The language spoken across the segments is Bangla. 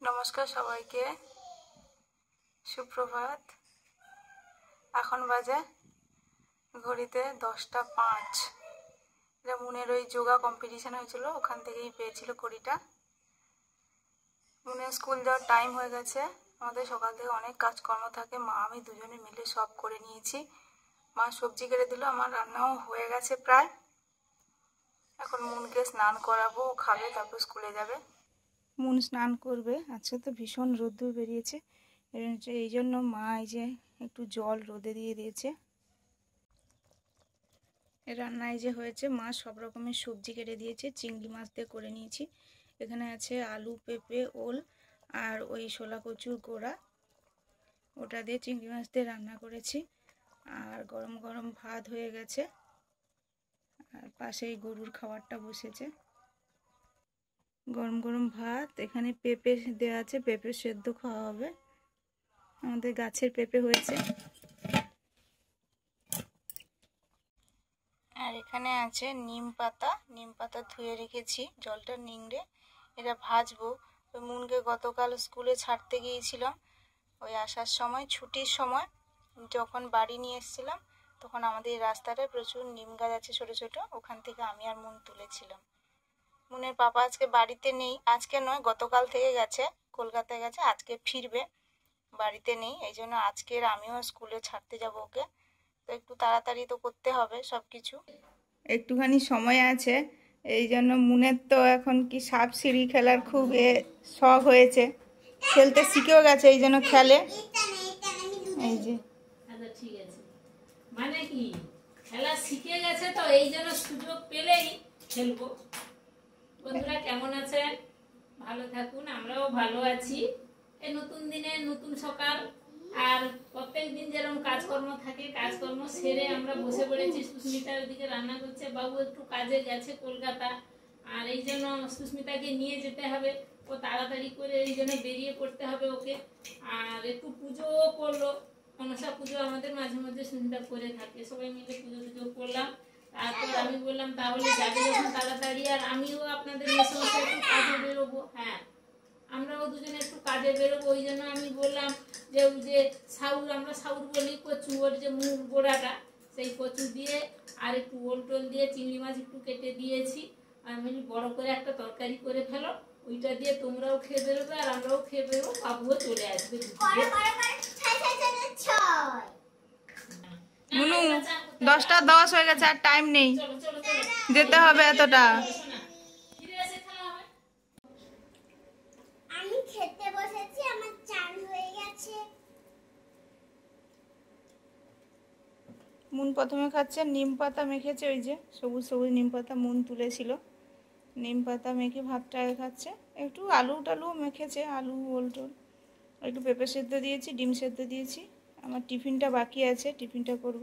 নমস্কার সবাইকে, সুপ্রভাত। এখন বাজে ঘড়িতে 10টা 5। এটা মুনের ওই যোগা কম্পিটিশন হয়েছিল, ওখান থেকেই পেয়েছিল ঘড়িটা। মুনের স্কুল যাওয়ার টাইম হয়ে গেছে। আমাদের সকাল থেকে অনেক কাজকর্ম থাকে, মা আমি দুজনে মিলে সব করে নিয়েছি। মা সবজি কেটে দিল, আমার রান্নাও হয়ে গেছে প্রায়। এখন মুনকে স্নান করাবো, ও খাবে, তারপর স্কুলে যাবে। মুন স্নান করবে। আজকে তো ভীষণ রোদ্দুর বেরিয়েছে, এই জন্য মা এই যে একটু জল রোদে দিয়ে দিয়েছে। রান্নায় যে হয়েছে, মা সব রকমের সবজি কেটে দিয়েছে, চিংড়ি মাছ দিয়ে করে নিয়েছি। এখানে আছে আলু, পেঁপে, ওল আর ওই শোলা কচুর গোড়া, ওটা দিয়ে চিংড়ি মাছ দিয়ে রান্না করেছি। আর গরম গরম ভাত হয়ে গেছে, আর পাশেই গরুর খাবারটা বসেছে। গরম গরম ভাত, এখানে পেঁপে দেওয়া আছে, পেঁপে সেদ্ধ খাওয়া হবে। আমাদের গাছের পেঁপে হয়েছে। আর এখানে আছে নিম পাতা, নিম পাতা ধুয়ে রেখেছি, জলটা নিংড়ে এটা ভাজবো। ওই মুনকে গতকাল স্কুলে ছাড়তে গিয়েছিলাম, ওই আসার সময় ছুটির সময় যখন বাড়ি নিয়ে এসেছিলাম, তখন আমাদের এই রাস্তাটায় প্রচুর নিম গাছ আছে ছোট ছোট, ওখান থেকে আমি আর মুন তুলেছিলাম। মুনের পাপা আজকে বাড়িতে নেই, আজকে নয় গতকাল থেকে গেছে, কলকাতায় গেছে, আজকে ফিরবে, বাড়িতে নেই। এই জন্য আজকের আমিও স্কুলে ছাড়তে যাব ওকে, তো একটু তাড়াতাড়ি তো করতে হবে সব কিছু। একটুখানি সময় আছে, এই জন্য মুনের তো এখন কি সাপ সিঁড়ি খেলার খুব শখ হয়েছে, খেলতে শিখেও গেছে, এই জন্য খেলে। এই যে আচ্ছা ঠিক আছে, মানে কি খেলা শিখে গেছে তো এই জন্য সুযোগ পেলেই খেলবো। বন্ধুরা কেমন আছেন? ভালো থাকুন, আমরাও ভালো আছি। এই নতুন দিনে নতুন সকাল, আর প্রত্যেক দিন যেরকম কাজকর্ম থাকে, কাজকর্ম সেরে আমরা বসে পড়েছি। সুস্মিতার ওদিকে রান্না করছে, বাবু একটু কাজে গেছে কলকাতা, আর এই জন্য সুস্মিতাকে নিয়ে যেতে হবে, ও তাড়াতাড়ি করে এই জন্য বেরিয়ে পড়তে হবে ওকে। আর একটু পুজোও করলো, মনসা পুজো আমাদের মাঝে মাঝে সুস্মিতা করে থাকে, সবাই মিলে পুজো টুজো করলাম। তারপর আমি বললাম তাহলে যাবে যখন তাড়াতাড়ি, আর আমিও আপনাদের মেসে একটু কাজে বেরোবো। হ্যাঁ, আমরাও দুজনে একটু কাজে বেরোবো, ওই জন্য আমি বললাম যে ওই যে সাউর, আমরা সাউর বলি কচু, ওর যে মুগ গোড়াটা, সেই কচু দিয়ে আর একটু ওল টোল দিয়ে চিংড়ি মাছ একটু কেটে দিয়েছি। আমি বড় করে একটা তরকারি করে ফেলো, ওইটা দিয়ে তোমরাও খেয়ে বেরোবে আর আমরাও খেয়ে বেরোবো, বাবুও চলে আসবে। মুনু 10টা 10 হয়ে গেছে, আর টাইম নেই, যেতে হবে এতটা। আমি খেতে বসেছি, আমার চান হয়ে গেছে। মুন প্রথমে খাচ্ছে নিম পাতা মেখেছে, ওই যে সবুজ সবুজ নিম পাতা মুন তুলেছিল, নিম পাতা মেখে ভাতটা খাচ্ছে। একটু আলু টালু মেখেছে, আলু ওল টোল, একটু পেঁপে সেদ্ধ দিয়েছি, ডিম সেদ্ধ দিয়েছি। আমার টিফিনটা বাকি আছে, টিফিনটা করব।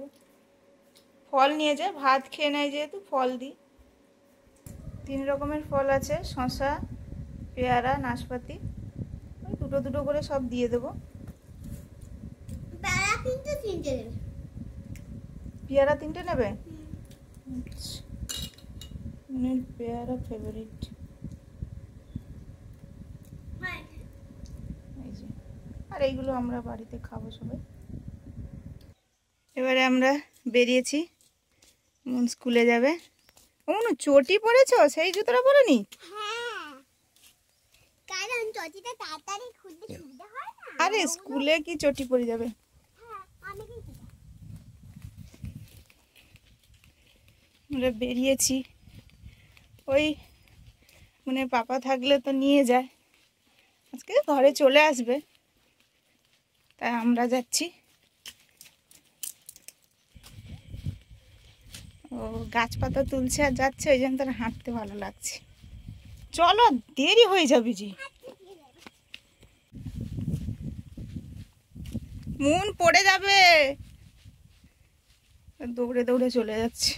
ফল নিয়ে যায়, ভাত খেয়ে নেয় যেহেতু ফল দিই। 3 রকমের ফল আছে, শসা, পেয়ারা, নাশপাতি, ওই দুটো দুটো করে সব দিয়ে দেবো। পেয়ারা কিন্তু 3টে দেবে। পেয়ারা 3টে নেবে? পেয়ারা ফেভারিট। এই যে, আর এইগুলো আমরা বাড়িতে খাবো সবাই। এবারে আমরা বেরিয়েছি, মুন স্কুলে যাবে। মুন চটি পরেছো, সেই জুতোটা পরেনি? হ্যাঁ, কারণ চটিটা তাড়াতাড়ি খুলতে সুবিধা হয় না। আরে স্কুলে কি চটি পরে যাবে? হ্যাঁ, আমি কি আমরা বেরিয়েছি, ওই মানে পাপা থাকলে তো নিয়ে যায়, আজকে ঘরে চলে আসবে, তাই আমরা যাচ্ছি। ও গাছপাতা তুলছে আর যাচ্ছে, ওই জন্য তার হাঁটতে ভালো লাগছে। চলো, দেরি হয়ে যাবে যে। মুন পড়ে যাবে, দৌড়ে দৌড়ে চলে যাচ্ছে।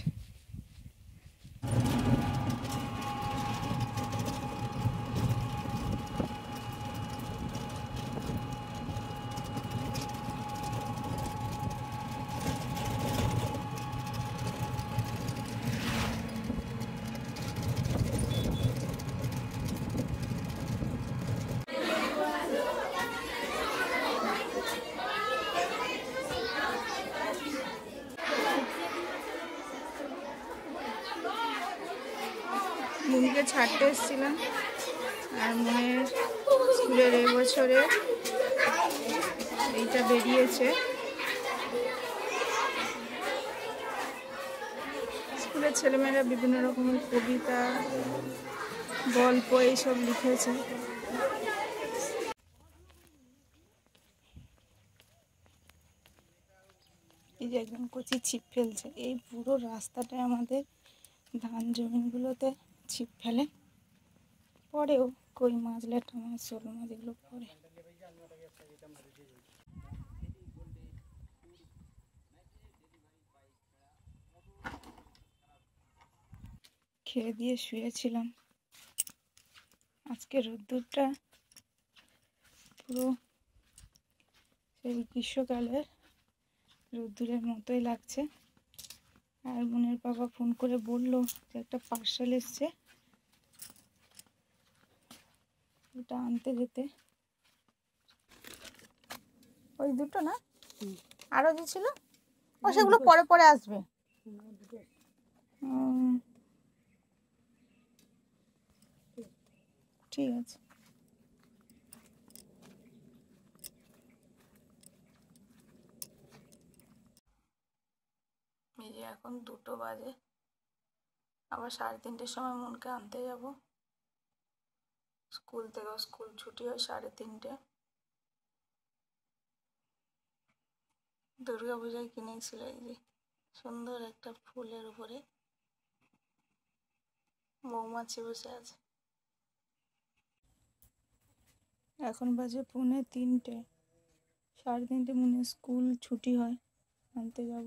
ছাড়তে এসেছিলাম, আর মনের স্কুলের এবছরে এইটা বেরিয়েছে। স্কুলের ছেলেমেয়েরা বিভিন্ন রকমের কবিতা, গল্প এইসব লিখেছে। এই যে একদম কচি ছিপ ফেলছে। এই পুরো রাস্তাটায় আমাদের ধান জমিগুলোতে ছিপ ফেলে, পরেও কই মাছ, ল্যাটা মাছ, শোল মাছ এগুলো পরে। খেয়ে দিয়ে শুয়েছিলাম। আজকে রোদ্দুরটা পুরো সেই গ্রীষ্মকালের রোদ্দুরের মতোই লাগছে। আর বোনের বাবা ফোন করে বললো যে একটা পার্সেল এসছে, ওটা আনতে যেতে। ওই দুটো না, আরো যে ছিল, ও সেগুলো পরে পরে আসবে। ঠিক আছে। এই যে এখন 2টো বাজে, আবার 3:30টার সময় মনকে আনতে যাব স্কুল থেকে। স্কুল ছুটি হয় 3:30। দুর্গা পূজায় কিনেছিল এই যে সুন্দর একটা ফুলের উপরে মৌমাছি বসে আছে। এখন বাজে 2:45। 3:30 মনে স্কুল ছুটি হয়, আনতে যাব।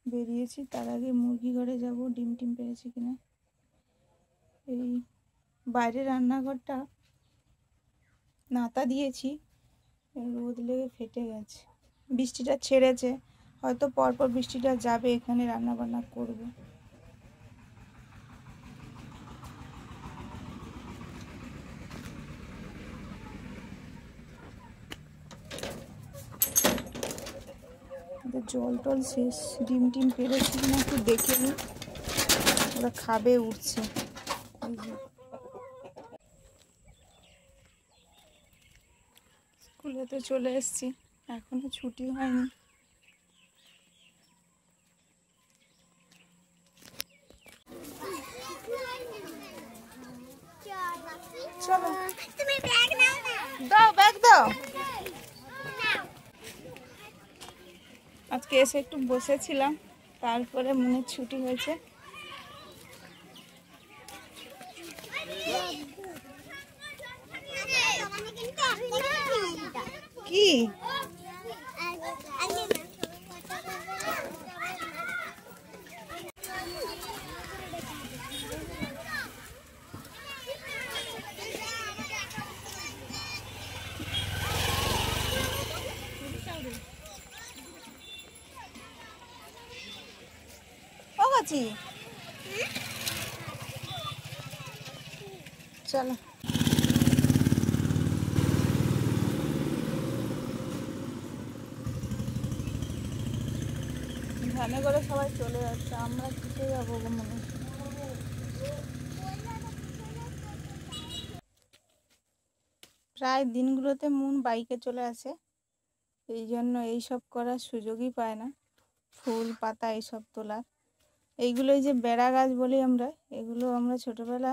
বেরিয়েছি, তার আগে মুরগি ঘরে যাব, ডিম টিম পেরেছি কিনা। এই বাইরে রান্নাঘরটা নাতা দিয়েছি, রোদ লেগে ফেটে গেছে। বৃষ্টিটা ছেড়েছে, হয়তো পরপর বৃষ্টিটা যাবে, এখানে রান্না বান্না করব। জল টল শেষ, ডিম টিম পেরেছি কিনা একটু দেখে নিই। ওরা খাবে, উঠছে। স্কুলে তো চলে এসেছি, এখনো ছুটি হয়নি। চলো, তুমি ব্যাগ নাও না। দাও, ব্যাগ দাও। আজকে এসে একটু বসেছিলাম, তারপরে মনে ছুটি হয়েছে। কি ও গাছি, চলো। ধানে করে সবাই চলে যাচ্ছে, আমরা কিসে যাবো মনে। প্রায় দিনগুলোতে মন বাইকে চলে আসে, এই জন্য এইসব করার সুযোগই পায় না। ফুল পাতা এইসব তোলার, এইগুলোই যে বেড়া গাছ বলি আমরা, এগুলো আমরা ছোটবেলা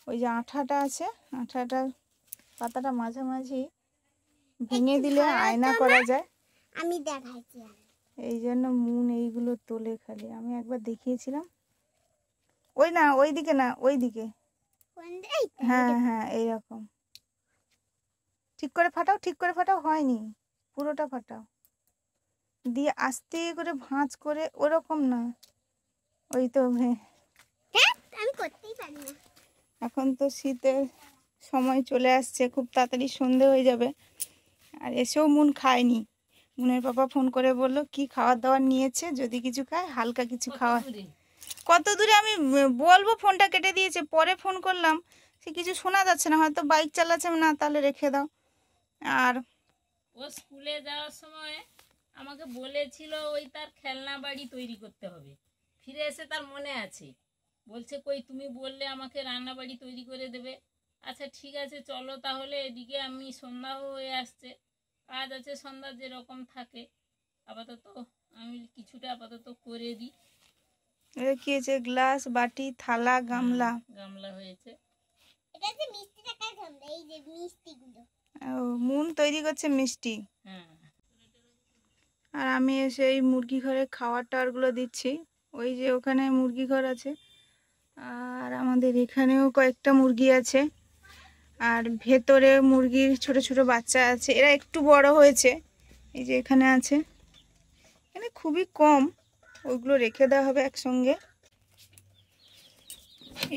ওই যে আঠাটা আছে, আঠাটার পাতাটা মাঝামাঝি ভেঙে দিলে আয়না করা যায়। আমি দেখাইছি, এই জন্য মন এইগুলো তোলে খালি। আমি একবার দেখিয়েছিলাম, ওই না ওই দিকে না, ওই দিকে। হ্যাঁ হ্যাঁ, এইরকম। ঠিক করে ফাটাও, ঠিক করে ফাটাও, হয়নি, পুরোটা ফাটাও, দিয়ে আস্তে করে ভাঁজ করে, ওরকম না, ওই তো। আমি করতেই পারি না। এখন তো শীতের সময় চলে আসছে, খুব তাড়াতাড়ি সন্ধে হয়ে যাবে। আর এসেও মন খায়নি। মনের বাবা ফোন করে বলল কি খাবার দাবার নিয়েছে, যদি কিছু খায় হালকা কিছু খাওয়া। কত দূরে আমি বলবো, ফোনটা কেটে দিয়েছে, পরে ফোন করলাম, সে কিছু শোনা যাচ্ছে না, হয়তো বাইক চালাচ্ছে। না, তাহলে রেখে দাও। আর ও স্কুলে যাওয়ার সময় আমাকে বলেছিল ওই তার খেলনা বাড়ি তৈরি করতে হবে, ফিরে এসে তার মনে আছে বলছে কই তুমি বললে আমাকে রান্নাবাড়ি তৈরি করে দেবে। আচ্ছা ঠিক আছে চলো তাহলে, এদিকে আমি সন্ধ্যা হয়ে আসছে, কাজ আছে সন্ধ্যার যেরকম থাকে। আপাতত আমি কিছুটা আপাতত করে দিই। এটা কি হয়েছে? গ্লাস, বাটি, থালা, গামলা। গামলা হয়েছে। এটা যে মিষ্টি টাকার গামলা, এই যে মিষ্টিগুলো। ও, মুন তৈরি করছে মিষ্টি। হ্যাঁ আর আমি এসে এই মুরগি ঘরে খাওয়ার টাওয়ারগুলো দিচ্ছি। ওই যে ওখানে মুরগি ঘর আছে, আর আমাদের এখানেও কয়েকটা মুরগি আছে, আর ভেতরে মুরগির ছোট ছোট বাচ্চা আছে। এরা একটু বড় হয়েছে, এই যে এখানে আছে। এখানে খুবই কম, ওইগুলো রেখে দেওয়া হবে একসঙ্গে।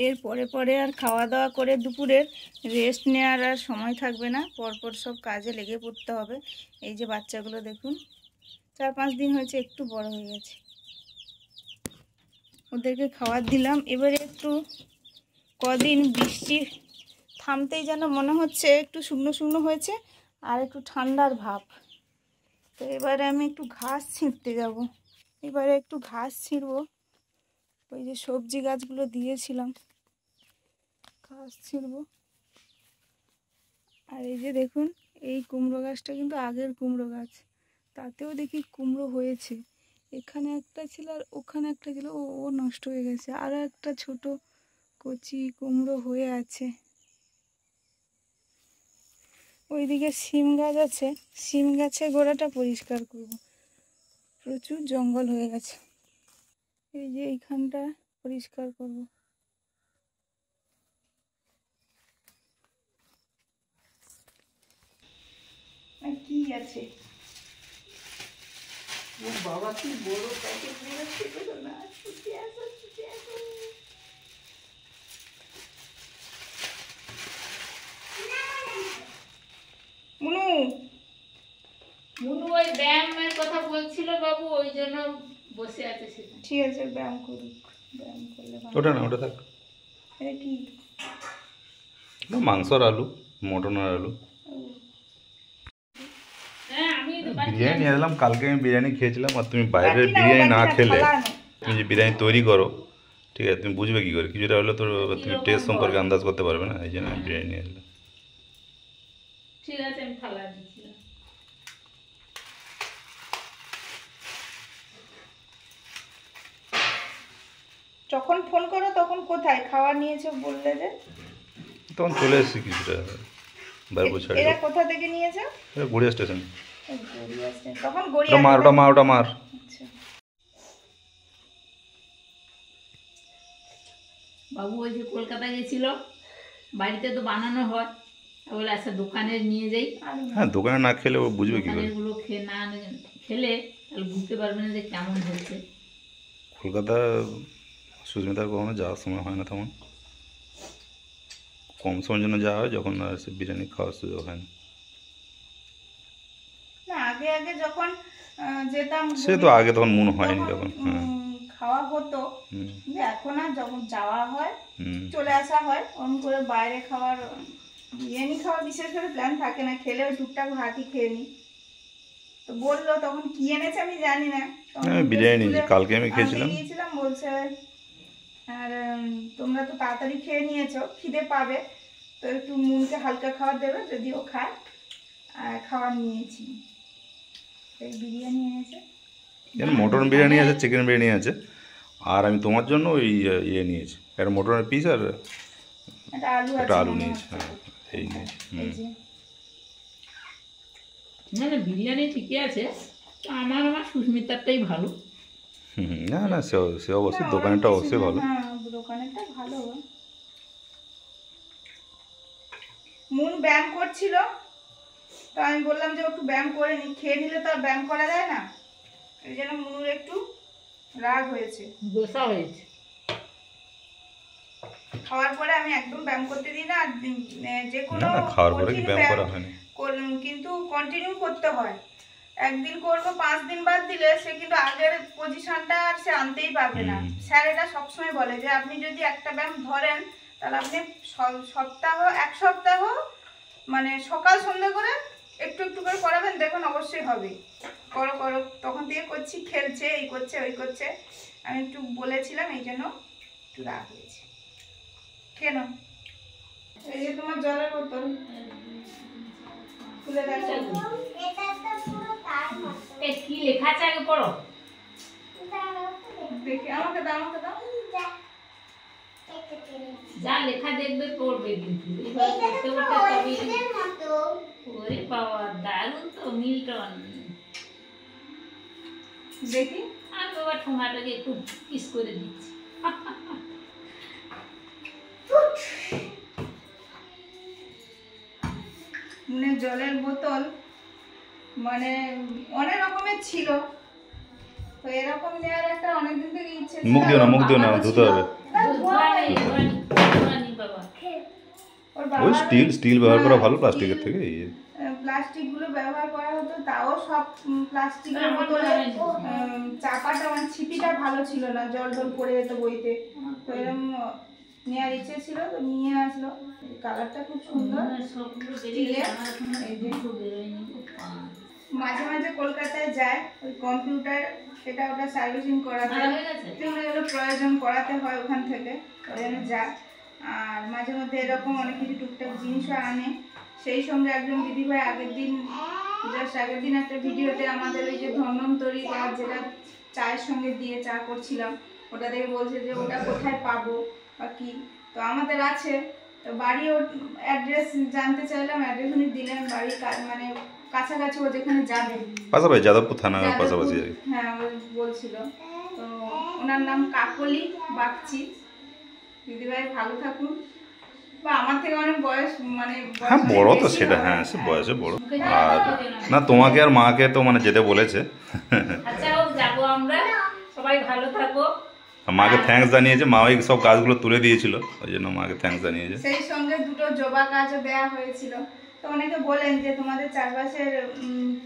এর পরে পরে আর খাওয়া দাওয়া করে দুপুরের রেস্ট নেওয়ার আর সময় থাকবে না, পরপর সব কাজে লেগে পড়তে হবে। এই যে বাচ্চাগুলো দেখুন, 4-5 দিন হয়েছে, একটু বড় হয়ে গেছে। ওদেরকে খাবার দিলাম। এবারে একটু কদিন বৃষ্টি থামতেই যেন মনে হচ্ছে একটু শুকনো শুকনো হয়েছে, আর একটু ঠান্ডার ভাব। তো এবারে আমি একটু ঘাস ছিঁড়তে যাব। এবারে একটু ঘাস ছিঁড়বো। ওই যে সবজি গাছগুলো দিয়েছিলাম, ঘাস ছিঁড়বো। আর এই যে দেখুন, এই কুমড়ো গাছটা কিন্তু আগের কুমড়ো গাছ, তাতেও দেখি কুমড়ো হয়েছে। এখানে একটা ছিল আর ওখানে একটা ছিল, ও নষ্ট হয়ে গেছে। আরও একটা ছোট কচি কুমড়ো হয়ে আছে। ওইদিকে সিম গাছ আছে, সিম গাছের গোড়াটা পরিষ্কার করব, প্রচুর জঙ্গল হয়ে গেছে। এই যে এইখানটা পরিষ্কার করব। কি আছে? ও বাবা, কি বড় প্যাকেট নিয়ে আসছে না, ছুটে আসো, ছুটে আসো। মুনু, মুনু ওই ব্যায়ামের কথা বলছিল বাবু, ওই জন্য বসে আছে সেটা। ঠিক আছে, ব্যায়াম করুক, ব্যায়াম করলে ভালো। ওটা না, ওটা থাক। এটা কি? মাংসর আলু, মটনের আলু। হ্যাঁ আমি বিরিয়ানি নিয়ে এলাম, কালকে আমি বিরিয়ানি খেয়েছিলাম। আর তুমি বাইরের বিরিয়ানি না খেলে তুমি যে বিরিয়ানি তৈরি করো, ঠিক আছে, তুমি বুঝবে কী করে? কিছুটা হলে তো তুমি টেস্ট সম্পর্কে আন্দাজ করতে পারবে না। এই জন্য আমি বিরিয়ানি নিয়ে এলাম। ঠিক আছে, আমি থালা দিচ্ছিলাম। যখন ফোন করো তখন কোথায় খাওয়া নিয়েছো বললে যে? তখন চলে এসেছি কিছুটা বাইরে ছাড়ি। এরা কোথা থেকে নিয়েছো? এটা গড়িয়া স্টেশন। গড়িয়া স্টেশন। তখন ওটা গড়িয়া মার, ওটা মার, ওটা মার। আচ্ছা। বাবু ওই যে কলকাতা গেছিল, বাড়িতে তো বানানো হয়, বলে আচ্ছা দোকানে নিয়ে যাই। হ্যাঁ, দোকানে না খেলে ও বুঝবে কী করে? দোকানেরগুলো না খেলে তাহলে বুঝতে পারবে না যে কেমন হচ্ছে। কলকাতা সুস্মিতার কখনো যাওয়ার সময় হয় না, তেমন কম সময়ের জন্য যাওয়া হয়, যখন আর সে বিরিয়ানি খাওয়ার সুযোগ হয় না। না, আগে আগে যখন যেতাম, সে তো আগে তখন মন হয়নি যখন। হ্যাঁ, খাওয়া হতো। হুম, কিন্তু এখন আর যখন যাওয়া হয়, হুম। চলে আসা হয়। অন করে বাইরে খাওয়ার, বিরিয়ানি খাওয়ার বিশেষ করে প্ল্যান থাকে না, খেলেও টুকটাক ভাতই খেয়ে নিই। তো বললো, তখন কি এনেছে আমি জানি না। আমি বিরিয়ানি নিয়েছি, কালকে আমি খেয়েছিলাম। গিয়েছিলাম বলছে, আর তোমরা তো তাড়াতাড়ি খেয়ে নিয়েছো, খিদে পাবে, তো একটু মুনকে হালকা খাবার দেবে, যদি ও খায়। আর খাবার নিয়েছি, এই বিরিয়ানি এনেছে। মটন বিরিয়ানি আছে, চিকেন বিরিয়ানি আছে। আর আমি তোমার জন্য ওই ইয়ে নিয়েছি, একটা মটনের পিস আর একটা আলু আছে, একটা আলু মনে নিয়েছি। হচ্ছে। হ্যাঁ, এই নিয়েছি। এই যে না না, বিরিয়ানি ঠিকই আছে, তো আমার সুস্মিতারটাই ভালো। হুম, না না, সে অবশ্যই না, দোকানেরটা ওরকম অবশ্যই কিছু ভালো। না, হ্যাঁ, দোকানেরটা ভালো। মুন ব্যায়াম করছিল, তো আমি বললাম যে একটু ব্যায়াম করে নি, খেয়ে নিলে তো আর ব্যায়াম করা যায় না। এই জন্য মুনুর একটু রাগ হয়েছে। গোসা হয়েছে। খাওয়ার পরে আমি একদম ব্যায়াম করতে দিই না, আর যে কোনো না না, খাওয়ার পরে কি কঠিন ব্যায়াম করা হয়নি। কিন্তু কন্টিনিউ করতে হয়। একদিন করবো, 5 দিন বাদ দিলে সে কিন্তু আগের পজিশনটা আর সে আনতেই পারবে না। স্যার এটা সবসময় বলে যে আপনি যদি একটা ব্যায়াম ধরেন, তাহলে আপনি এক সপ্তাহ মানে সকাল সন্ধ্যা করে একটু একটু করে করাবেন, দেখুন অবশ্যই হবে। করো করো, তখন থেকে করছি, খেলছে, এই করছে ওই করছে। আমি একটু বলেছিলাম, এই জন্য লাভ হয়েছে। কেন এই যে তোমার জলের বোতল খুলে দেখো। এটা তো পুরো তার মতো। এ কি লেখা আছে আগে পড়ো। দেখি আমাকে দাও যা লেখা দেখবে পড়বে কিন্তু এবার এটা পড়তে তো পুরো পড়তে তবেই ওষুধের মতো। ওরে বাবা দারুণ তো মিল্টন। দেখি। আমি বাবা ঠোঙাটাকে একটু কিস করে দিচ্ছি। মানে জলের বোতল মানে অনেক রকমের ছিল, তো এরকম নেওয়ার একটা অনেকদিন থেকে ইচ্ছে ছিল। মুখ দিও না ধুতে হবে। বাবা ওর ওই বাবার স্টিল ব্যবহার করা ভালো প্লাস্টিকের থেকে। প্লাস্টিক গুলো ব্যবহার করা হতো, তাও সব প্লাস্টিকের আমার বোতলে মনে হয় চাপাটা মানে ছিপিটা ভালো ছিল না, জল টল পড়ে যেত বইতে। তো এরকম নেওয়ার ইচ্ছে ছিল, তো নিয়ে আসলো। কালারটা খুব সুন্দর। সবগুলো স্টিলের। এই যে মাঝে মাঝে কলকাতায় যায় ওই কম্পিউটার এটা ওটা সার্ভিসিং করাতে, হয়ে গেছে? যেগুলো প্রয়োজন করাতে হয় ওখান থেকে, ওই জন্য যায়। আর মাঝে মধ্যে এরকম অনেক কিছু টুকটাক জিনিসও আনে। সেই সঙ্গে একজন দিদিভাই আগের দিন একটা ভিডিওতে আমাদের ওই যে ধন্বন্তরী বা যেটা চায়ের সঙ্গে দিয়ে চা করছিলাম, ওটা দেখে বলছে যে ওটা কোথায় পাবো বা কি। তো আমাদের আছে, তো বাড়ির অ্যাড্রেস জানতে চাইলাম, অ্যাড্রেস উনি দিলেন। বাড়ির মানে কাছাকাছি ও যেখানে যাবে, পাশাপাশি যাদবপুর থানার যাদবপুর, পাশাপাশি। হ্যাঁ ও বলছিল। তো ওনার নাম কাকলি বাগচি। দিদিভাই ভালো থাকুন। বা আমার থেকে অনেক বয়স মানে হ্যাঁ বড় তো বেশি সেটা, হবে। হ্যাঁ সে বয়সে বড়। আর না তোমাকে আর মাকে তো মানে যেতে বলেছে। আচ্ছা হোক যাবো আমরা, সবাই ভালো থাকো। মাকে থ্যাঙ্কস জানিয়েছে, মা ওই সব গাছগুলো তুলে দিয়েছিল, ওই জন্য মাকে থ্যাঙ্কস জানিয়েছে। সেই সঙ্গে দুটো জবা গাছও দেওয়া হয়েছিল। তো অনেকে বলেন যে তোমাদের চারপাশের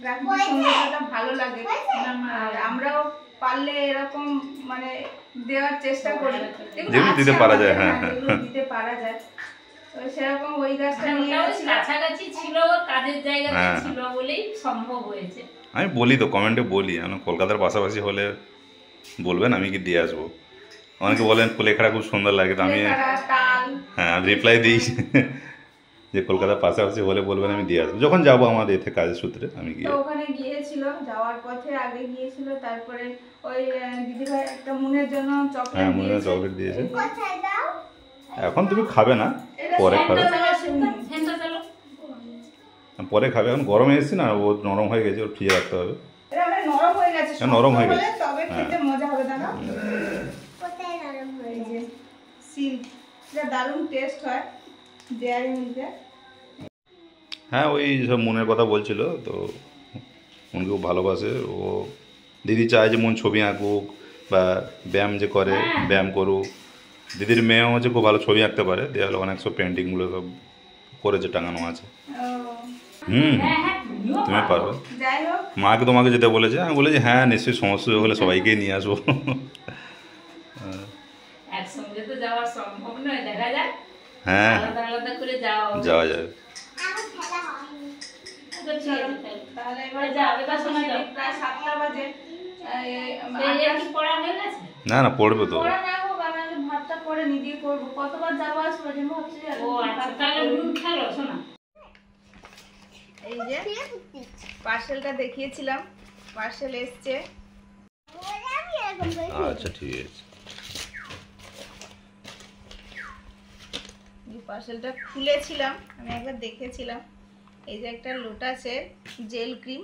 প্রাকৃতিক সৌন্দর্যটা ভালো লাগে, আর আমরাও পারলে এরকম মানে দেওয়ার চেষ্টা করি, যেগুলো দিতে পারা যায়, হ্যাঁ, হ্যাঁ। যেগুলো দিতে পারা যায়। তো সেরকম ওই গাছটা নিয়ে ওটা ওই গেছিলাম। কাছাকাছি ছিল, কাজের জায়গাতে হ্যাঁ। ছিল বলেই সম্ভব হয়েছে। আমি বলি তো কমেন্টে বলি, কলকাতার পাশাপাশি হলে বলবেন, আমি কি দিয়ে আসবো। অনেকে বলেন কুলেখাড়া খুব সুন্দর লাগে, তো আমি কুলেখাড়া, তাল, হ্যাঁ রিপ্লাই দিই যে কলকাতার পাশাপাশি হলে বলবেন, আমি দিয়ে আসবো। যখন যাবো আমাদের এতে কাজের সূত্রে আমি তো গিয়ে। ওখানে গিয়েছিল, যাওয়ার পথে আগে গিয়েছিল। তারপরে ওই দিদিভাই একটা মুনের জন্য চকলেট হ্যাঁ মনে হয় দিয়েছে। চকলেট দিয়েছে। কোথায় দাও? এখন তুমি খাবে না, পরে খাবে। ফ্যানটা চালো। পরে খাবে, এখন গরমে এসেছি না, ও নরম হয়ে গেছে, ওর ফ্রিজে রাখতে হবে। এটা মানে নরম হয়ে গেছে, হ্যাঁ, নরম হয়ে শক্ত গেছে। হলে তবে খেতে মজা হবে। দাদা কোথায় নরম হয়ে এই যায়? যে সিল্ক, এটা দারুণ টেস্ট হয় ডেয়ারি মিল্কে। হ্যাঁ ওই সব মনের কথা বলছিল, তো মনকে খুব ভালোবাসে ও। দিদি চায় যে মন ছবি আঁকুক বা ব্যায়াম যে করে ব্যায়াম করুক। দিদির মেয়েও হচ্ছে খুব ভালো ছবি আঁকতে পারে, দেওয়ালে অনেক সব পেন্টিংগুলো সব করেছে, টাঙানো আছে। ও, হুম হ্যাঁ হ্যাঁ তুমিও তুমি পারবে। যাই হোক, মাকে তোমাকে যেতে বলেছে, আমি বলেছি হ্যাঁ নিশ্চয়ই, সমস্যা হলে সবাইকেই নিয়ে আসবো। একসঙ্গে তো যাওয়া সম্ভব নয়, দেখা যাক হ্যাঁ আলাদা আলাদা করে যাওয়া হবে। যাওয়া যাবে। আমার খেলা হয়নি। আচ্ছা, ঠিক আছে, তাহলে। তাহলে এবারে যাও, এবার শোনা যাও। প্রায় 7টা বাজে। এই এর কি পড়া হয়ে গেছে? না না পড়বে তো। পরে না হোক, আমি আগে ভাতটা করে নিজেই করবো। কতবার যাবো আসবো, যে ভাবছি যে ও আচ্ছা, তাহলে নুন খেলো শোনা। এই যে পার্সেলটা দেখিয়েছিলাম, পার্সেল এসছে। বলে আমি এরকম করে আচ্ছা ঠিক আছে। এই পার্সেলটা খুলেছিলাম, আমি একবার দেখেছিলাম। এই যে একটা লোটাসের জেল ক্রিম,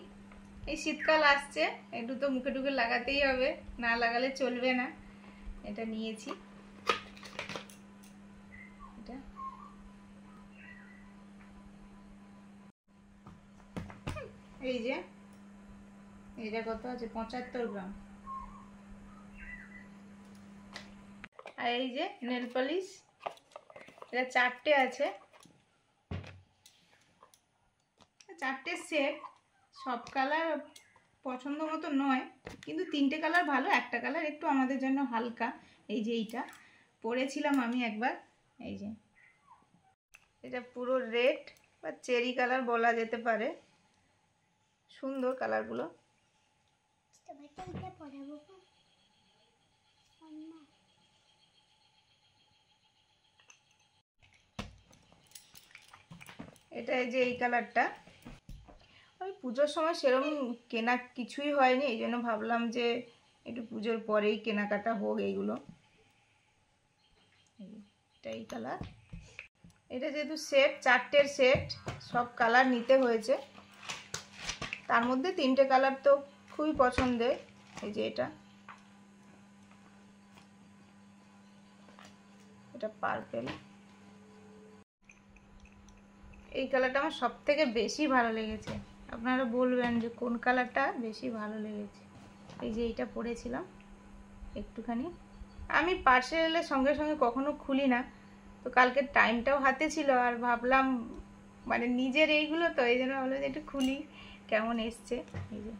এই শীতকাল আসছে, একটু তো মুখে টুকে লাগাতেই হবে, না লাগালে চলবে না। এটা নিয়েছি। এটা এই যে এটা কত আছে, 75 গ্রাম। আর এই যে নেল পলিশ, এটা 4টে আছে, 4টে সেট। সব কালার পছন্দ মতো নয়, কিন্তু 3টে কালার ভালো, একটা কালার একটু আমাদের জন্য হালকা। এই যে এইটা পরেছিলাম আমি একবার, এই যে এটা পুরো রেড বা চেরি কালার বলা যেতে পারে, সুন্দর কালারগুলো। তোমাকে এটা পড়াবো। এটা এই যে এই কালারটা, ওই পুজোর সময় সেরকম কেনা কিছুই হয়নি, এই জন্য ভাবলাম যে একটু পুজোর পরেই কেনাকাটা হোক এইগুলো। এটা এই কালার, এটা যেহেতু সেট, 4টের সেট, সব কালার নিতে হয়েছে। তার মধ্যে 3টে কালার তো খুবই পছন্দের। এই যে এটা পার্পেল, এই কালারটা আমার সব থেকে বেশি ভালো লেগেছে। আপনারা বলবেন যে কোন কালারটা বেশি ভালো লেগেছে। এই যে এইটা পরেছিলাম একটুখানি, আমি পার্সেলের সঙ্গে সঙ্গে কখনো খুলি না, তো কালকে টাইমটাও হাতে ছিল আর ভাবলাম মানে নিজের এইগুলো তো এই জন্য ভাবলাম যে একটু খুলি কেমন এসছে। এই যে